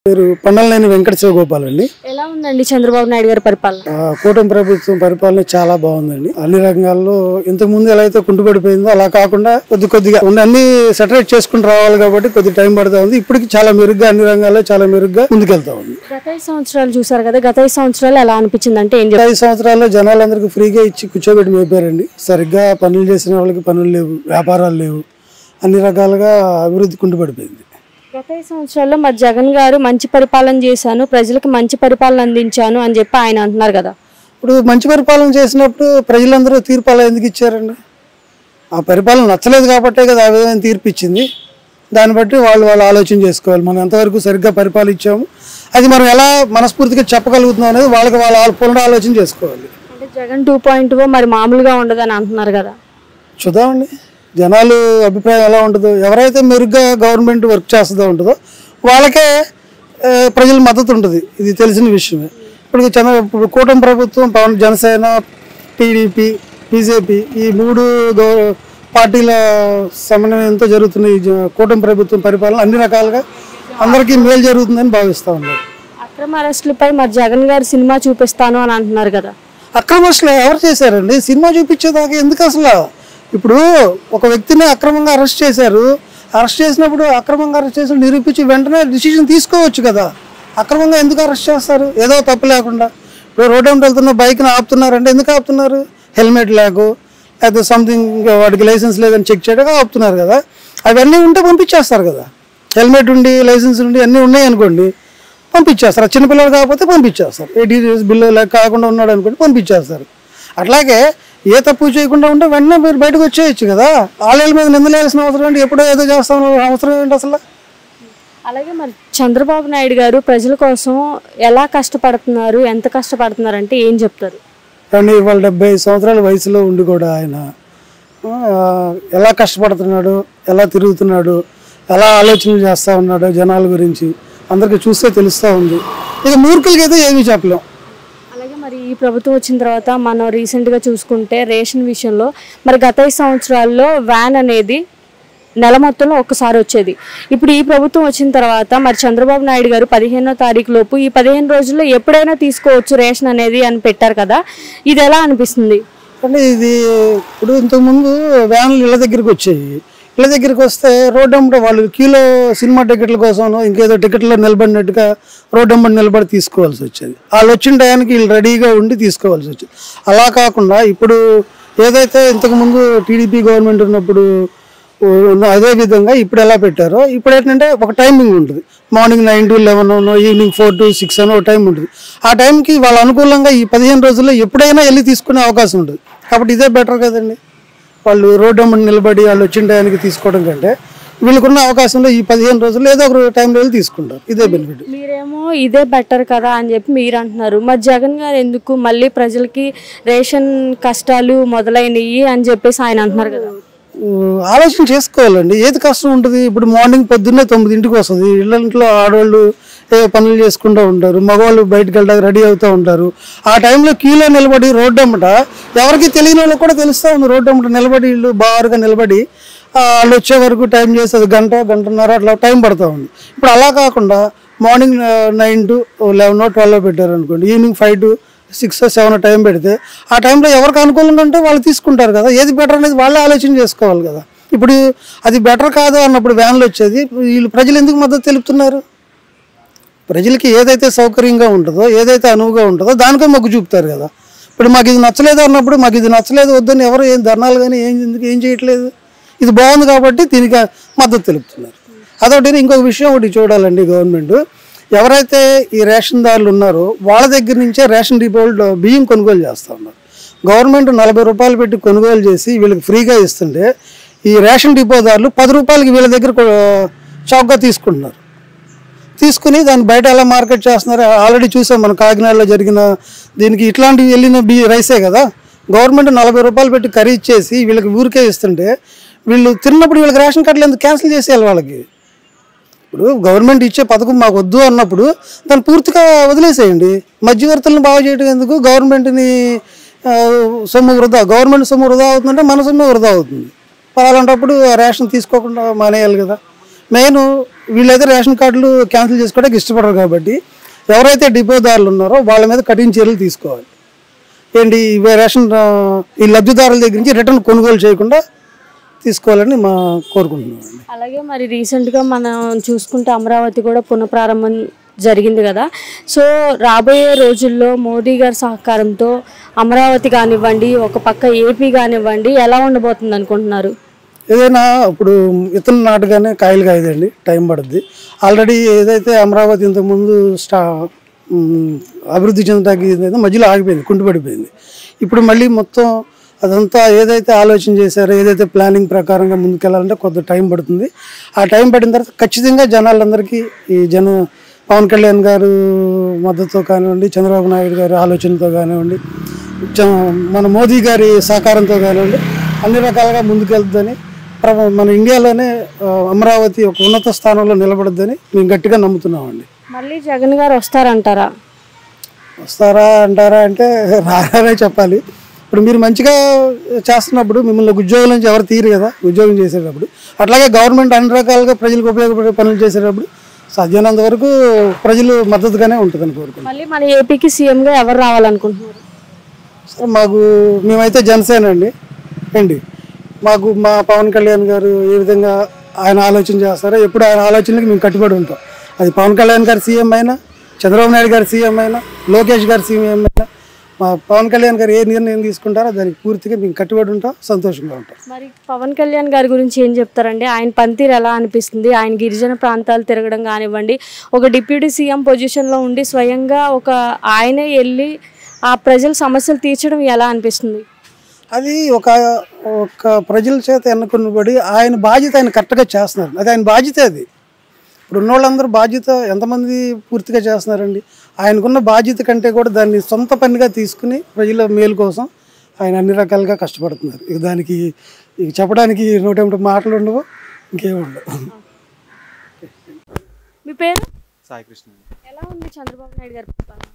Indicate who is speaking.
Speaker 1: పేరు పండలనేని వెంకట శివగోపాల్ అండి.
Speaker 2: ఎలా ఉందండి చంద్రబాబు నాయుడు గారి పరిపాలన?
Speaker 1: కూటమి ప్రభుత్వం పరిపాలన చాలా బాగుందండి. అన్ని రంగాల్లో ఇంతకు ముందు ఎలా అయితే కుంటుపడిపోయిందో అలా కాకుండా కొద్దిగా అన్ని సెటరేట్ చేసుకుని రావాలి కాబట్టి కొద్ది టైం పడుతూ ఉంది. ఇప్పటికి చాలా మెరుగ్గా అన్ని రంగాల్లో చాలా మెరుగ్గా ముందుకెళ్తా ఉంది.
Speaker 2: గత 5 సంవత్సరాలు చూసారు కదా, గత 5 సంవత్సరాలు ఎలా అనిపించింది అంటే
Speaker 1: 5 సంవత్సరాల్లో జనాలందరికీ ఫ్రీగా ఇచ్చి కూర్చోబెట్టి మేపారండి. సరిగ్గా పనులు చేసిన వాళ్ళకి పనులు లేవు, వ్యాపారాలు లేవు, అన్ని రకాలుగా అభివృద్ధి కుంటుపడిపోయింది.
Speaker 2: గత 5 సంవత్సరాల్లో మరి జగన్ గారు మంచి పరిపాలన చేశాను, ప్రజలకు మంచి పరిపాలన అందించాను అని చెప్పి ఆయన అంటున్నారు కదా.
Speaker 1: ఇప్పుడు మంచి పరిపాలన చేసినప్పుడు ప్రజలందరూ తీర్పు అలా ఎందుకు ఇచ్చారండి? ఆ పరిపాలన నచ్చలేదు కాబట్టే కదా ఆ విధమైన తీర్పు ఇచ్చింది. దాన్ని బట్టి వాళ్ళు ఆలోచన చేసుకోవాలి. మనం ఎంతవరకు సరిగ్గా పరిపాలించాము, అది మనం ఎలా మనస్ఫూర్తిగా చెప్పగలుగుతున్నాం అనేది వాళ్ళ పునరాలోచన చేసుకోవాలి.
Speaker 2: అంటే జగన్ 2.0 మరి మామూలుగా ఉండదని అంటున్నారు కదా. చూద్దామండి
Speaker 1: జనాలు అభిప్రాయం ఎలా ఉంటుందో. ఎవరైతే మెరుగ్గా గవర్నమెంట్ వర్క్ చేస్తుందో ఉంటుందో వాళ్ళకే ప్రజల మద్దతు ఉంటుంది. ఇది తెలిసిన విషయమే. ఇప్పుడు కూటమి ప్రభుత్వం జనసేన, టీడీపీ, బీజేపీ ఈ 3 పార్టీల సమన్వయంతో జరుగుతున్న ఈ కూటమి ప్రభుత్వం పరిపాలన అన్ని రకాలుగా అందరికీ మేలు జరుగుతుందని భావిస్తూ ఉన్నారు.
Speaker 2: అక్రమ అరెస్టులపై మరి జగన్ గారు సినిమా చూపిస్తాను అని అంటున్నారు కదా.
Speaker 1: అక్రమ అరెస్టులు ఎవరు చేశారండి? సినిమా చూపించేదాకా ఎందుకు అసలు? ఇప్పుడు ఒక వ్యక్తిని అక్రమంగా అరెస్ట్ చేశారు. అరెస్ట్ చేసినప్పుడు అక్రమంగా అరెస్ట్ చేసి నిరూపించి వెంటనే డిసిషన్ తీసుకోవచ్చు కదా. అక్రమంగా ఎందుకు అరెస్ట్ చేస్తారు? ఏదో తప్పు లేకుండా. ఇప్పుడు రోడ్డు వెంట వెళ్తున్న బైక్ని ఆపుతున్నారంటే ఎందుకు ఆపుతున్నారు? హెల్మెట్ లేకు, లేకపోతే సంథింగ్ వాడికి లైసెన్స్ లేదని చెక్ చేయడానికి ఆపుతున్నారు కదా. అవన్నీ ఉంటే పంపించేస్తారు కదా. హెల్మెట్ ఉండి, లైసెన్స్ ఉండి అన్నీ ఉన్నాయి అనుకోండి, పంపించేస్తారు. చిన్నపిల్లలు కాకపోతే పంపించేస్తారు. 18 years బిల్లు కాకుండా ఉన్నాడు అనుకోండి, పంపించేస్తారు. అట్లాగే ఏ తప్పు చేయకుండా ఉంటే వెంటనే మీరు బయటకు వచ్చేయచ్చు కదా. వాళ్ళ మీద నిందలేయాల్సిన అవసరం ఏంటి? ఎప్పుడో ఏదో చేస్తాం అవసరం ఏంటి అసలు?
Speaker 2: అలాగే మరి చంద్రబాబు నాయుడు గారు ప్రజల కోసం ఎలా కష్టపడుతున్నారు, ఎంత కష్టపడుతున్నారు అంటే ఏం చెప్తారు?
Speaker 1: కానీ ఇవాళ 75 సంవత్సరాల వయసులో ఉండి కూడా ఆయన ఎలా కష్టపడుతున్నాడు, ఎలా తిరుగుతున్నాడు, ఎలా ఆలోచనలు చేస్తూ ఉన్నాడో జనాల గురించి అందరికీ చూస్తే తెలుస్తూ ఉంది. ఇక మూర్ఖులకి అయితే ఏమీ చెప్పలేం.
Speaker 2: అలాగే మరి ఈ ప్రభుత్వం వచ్చిన తర్వాత మనం రీసెంట్గా చూసుకుంటే రేషన్ విషయంలో మరి గత 5 సంవత్సరాల్లో వ్యాన్ అనేది నెల మొత్తంలో ఒక్కసారి వచ్చేది. ఇప్పుడు ఈ ప్రభుత్వం వచ్చిన తర్వాత మరి చంద్రబాబు నాయుడు గారు 15వ తారీఖు లోపు ఈ 15 రోజుల్లో ఎప్పుడైనా తీసుకోవచ్చు రేషన్ అనేది అని పెట్టారు కదా. ఇది ఎలా అనిపిస్తుంది?
Speaker 1: అంటే ఇది ఇప్పుడు ఇంతకుముందు వ్యాన్లు ఇళ్ళ దగ్గరికి వచ్చాయి. ఇళ్ళ దగ్గరికి వస్తే రోడ్డు అమ్మట వాళ్ళు కిలో సినిమా టికెట్ల కోసం ఇంకేదో టికెట్లో నిలబడినట్టుగా రోడ్డు అమ్మట నిలబడి తీసుకోవాల్సి వచ్చేది. వాళ్ళు వచ్చిన టయానికి వీళ్ళు రెడీగా ఉండి తీసుకోవాల్సి వచ్చేది. అలా కాకుండా ఇప్పుడు ఏదైతే ఇంతకుముందు టీడీపీ గవర్నమెంట్ ఉన్నప్పుడు అదే విధంగా ఇప్పుడు ఎలా పెట్టారో, ఇప్పుడు ఏంటంటే ఒక టైమింగ్ ఉంటుంది. మార్నింగ్ 9 to 11, ఈవినింగ్ 4 to 6 అని ఒక టైం ఉంటుంది. ఆ టైంకి వాళ్ళ అనుకూలంగా ఈ 15 రోజుల్లో ఎప్పుడైనా వెళ్ళి తీసుకునే అవకాశం ఉంటుంది. కాబట్టి ఇదే బెటర్ కదండి. వాళ్ళు రోడ్డు అమ్మడి నిలబడి వాళ్ళు వచ్చిన టైంకి తీసుకోవడం కంటే వీళ్ళకున్న అవకాశంలో ఈ 15 రోజుల్లో ఏదో ఒక టైంలో వెళ్ళి తీసుకుంటారు. ఇదే బెనిఫిట్.
Speaker 2: మీరేమో ఇదే బెటర్ కదా అని చెప్పి మీరు అంటున్నారు. మరి జగన్ గారు ఎందుకు మళ్ళీ ప్రజలకి రేషన్ కష్టాలు మొదలైనవి అని చెప్పేసి ఆయన అంటున్నారు కదా.
Speaker 1: ఆలోచన చేసుకోవాలండి. ఏది కష్టం ఉంటుంది? ఇప్పుడు మార్నింగ్ పొద్దున్నే 9ంటికి వస్తుంది. ఇళ్ళంట్లో ఆడవాళ్ళు ఏ పనులు చేసుకుంటూ ఉంటారు, మగవాళ్ళు బయటకు వెళ్ళడానికి రెడీ అవుతూ ఉంటారు. ఆ టైంలో క్యూలో నిలబడి రోడ్డు అమ్మట ఎవరికి తెలియని వాళ్ళకి కూడా తెలుస్తూ ఉంది. రోడ్డు అమ్మట నిలబడి వీళ్ళు బారుగా నిలబడి వాళ్ళు వచ్చే వరకు టైం చేసి అది గంటన్నర అట్లా టైం పడుతూ ఉంది. ఇప్పుడు అలా కాకుండా మార్నింగ్ 9 to 11 or 12 పెట్టారు అనుకోండి, ఈవినింగ్ 5 to 6 or 7 టైం పెడితే ఆ టైంలో ఎవరికి అనుకూలంగా ఉంటే వాళ్ళు తీసుకుంటారు కదా. ఏది బెటర్ అనేది వాళ్ళే ఆలోచన చేసుకోవాలి కదా. ఇప్పుడు అది బెటర్ కాదు అన్నప్పుడు వ్యాన్లు వచ్చేది. వీళ్ళు ప్రజలు ఎందుకు మద్దతు తెలుపుతున్నారు? ప్రజలకి ఏదైతే సౌకర్యంగా ఉంటుందో, ఏదైతే అనువుగా ఉంటుందో దానికే మొగ్గు చూపుతారు కదా. ఇప్పుడు మాకు ఇది నచ్చలేదు అన్నప్పుడు మాకు ఇది నచ్చలేదు వద్దని ఎవరు ఏం ధర్నాలు కానీ ఏం చేయట్లేదు. ఇది బాగుంది కాబట్టి దీనికి మద్దతు తెలుపుతున్నారు. అదొకటి. ఇంకొక విషయం ఒకటి చూడాలండి. గవర్నమెంట్ ఎవరైతే ఈ రేషన్ దారులు ఉన్నారో వాళ్ళ దగ్గర నుంచే రేషన్ డిపోలు బియ్యం కొనుగోలు చేస్తూ ఉన్నారు. గవర్నమెంట్ 40 రూపాయలు పెట్టి కొనుగోలు చేసి వీళ్ళకి ఫ్రీగా ఇస్తుంటే ఈ రేషన్ డిపోదారులు 10 రూపాయలకి వీళ్ళ దగ్గర చౌకగా తీసుకుంటున్నారు. తీసుకుని దాన్ని బయట ఎలా మార్కెట్ చేస్తున్నారు ఆల్రెడీ చూసాం. మన కాకినాడలో జరిగిన దీనికి ఇట్లాంటివి వెళ్ళిన రైసే కదా. గవర్నమెంట్ 40 రూపాయలు పెట్టి కర్రీ ఇచ్చేసి వీళ్ళకి ఊరికే ఇస్తుంటే వీళ్ళు తిన్నప్పుడు వీళ్ళకి రేషన్ కార్డులు ఎందుకు క్యాన్సిల్ చేసేయాలి వాళ్ళకి? ఇప్పుడు గవర్నమెంట్ ఇచ్చే పథకం మాకు వద్దు అన్నప్పుడు దాన్ని పూర్తిగా వదిలేసేయండి. మధ్యవర్తులను బాగు చేయడం ఎందుకు? గవర్నమెంట్ని సొమ్ము వృధా, గవర్నమెంట్ సొమ్ము వృధా అవుతుందంటే మన సొమ్ము వృధా అవుతుంది. అలాంటప్పుడు రేషన్ తీసుకోకుండా మానేయాలి కదా. మెయిన్ వీళ్ళైతే రేషన్ కార్డులు క్యాన్సిల్ చేసుకోవడానికి ఇష్టపడరు కాబట్టి ఎవరైతే డిపోదారులు ఉన్నారో వాళ్ళ మీద కఠిన చర్యలు తీసుకోవాలి. ఏంటి రేషన్ ఈ లబ్ధిదారుల దగ్గర నుంచి రిటర్న్ కొనుగోలు చేయకుండా తీసుకోవాలని కోరుకుంటున్నామండి.
Speaker 2: అలాగే మరి రీసెంట్గా మనం చూసుకుంటే అమరావతి కూడా పునఃప్రారంభం జరిగింది కదా. సో రాబోయే రోజుల్లో మోదీ గారి సహకారంతో అమరావతి కానివ్వండి, ఒక పక్క ఏపీ కానివ్వండి, ఎలా ఉండబోతుంది అనుకుంటున్నారు?
Speaker 1: ఏదైనా ఇప్పుడు విత్తనం నాటుగానే కాయలు కాయదండి, టైం పడుద్ది. ఆల్రెడీ ఏదైతే అమరావతి ఇంతకుముందు అభివృద్ధి చెందడానికి మధ్యలో ఆగిపోయింది, కుంటుపడిపోయింది. ఇప్పుడు మళ్ళీ మొత్తం అదంతా ఏదైతే ఆలోచన చేశారో, ఏదైతే ప్లానింగ్ ప్రకారంగా ముందుకెళ్ళాలంటే కొంత టైం పడుతుంది. ఆ టైం పడిన తర్వాత ఖచ్చితంగా జనాలందరికీ ఈ పవన్ కళ్యాణ్ గారు మద్దతుతో కానివ్వండి, చంద్రబాబు నాయుడు గారి ఆలోచనతో కానివ్వండి, మన మోదీ గారి సహకారంతో కానివ్వండి, అన్ని రకాలుగా ముందుకెళ్తుందని మన ఇండియాలోనే అమరావతి ఒక ఉన్నత స్థానంలో నిలబడద్దని మేము గట్టిగా నమ్ముతున్నామండి.
Speaker 2: మళ్ళీ జగన్ గారు వస్తారా
Speaker 1: అంటారా అంటే రానే చెప్పాలి. ఇప్పుడు మీరు మంచిగా చేస్తున్నప్పుడు మిమ్మల్ని ఉద్యోగం నుంచి ఎవరు తీరు కదా, ఉద్యోగం చేసేటప్పుడు. అట్లాగే గవర్నమెంట్ అన్ని రకాలుగా ప్రజలకు ఉపయోగపడే పనులు చేసేటప్పుడు సాధ్యమైనంత వరకు ప్రజలు మద్దతుగానే ఉంటుందని కోరుకుంటున్నాం.
Speaker 2: మళ్ళీ మన ఏపీకి సీఎంగా ఎవరు రావాలనుకుంటున్నారు?
Speaker 1: మేమైతే జనసేన అండి. మా పవన్ కళ్యాణ్ గారు ఏ విధంగా ఆయన ఆలోచన చేస్తారో ఎప్పుడు ఆయన ఆలోచనలకు మేము కట్టుబడి ఉంటాం. అది పవన్ కళ్యాణ్ గారు సీఎం అయినా, చంద్రబాబు నాయుడు గారు సీఎం అయినా, లోకేష్ గారు సీఎం అయినా, మా పవన్ కళ్యాణ్ గారు ఏ నిర్ణయం తీసుకుంటారో దానికి పూర్తిగా మేము కట్టుబడి ఉంటాం, సంతోషంగా ఉంటాం.
Speaker 2: మరి పవన్ కళ్యాణ్ గారి గురించి ఏం చెప్తారండి? ఆయన పనితీరు ఎలా అనిపిస్తుంది? ఆయన గిరిజన ప్రాంతాలు తిరగడం కానివ్వండి, ఒక డిప్యూటీ సీఎం పొజిషన్లో ఉండి స్వయంగా ఆయనే వెళ్ళి ఆ ప్రజల సమస్యలు తీర్చడం ఎలా అనిపిస్తుంది?
Speaker 1: అది ఒక ప్రజల చేత ఎన్నుకున్నబడి ఆయన బాధ్యత ఆయన కరెక్ట్గా చేస్తున్నారు. అది ఆయన బాధ్యత. అది ఇప్పుడు ఉన్నోళ్ళందరూ బాధ్యత ఎంతమంది పూర్తిగా చేస్తున్నారండి? ఆయనకున్న బాధ్యత కంటే కూడా దాన్ని సొంత పనిగా తీసుకుని ప్రజల మేలు కోసం ఆయన అన్ని రకాలుగా కష్టపడుతున్నారు. ఇక దానికి చెప్పడానికి నోటేమిటి మాటలు ఉండవు, ఇంకేముండవు.
Speaker 2: మీ పేరు?
Speaker 3: సాయి కృష్ణ.
Speaker 2: ఎలా ఉంది చంద్రబాబు నాయుడు గారి పరిపాలన?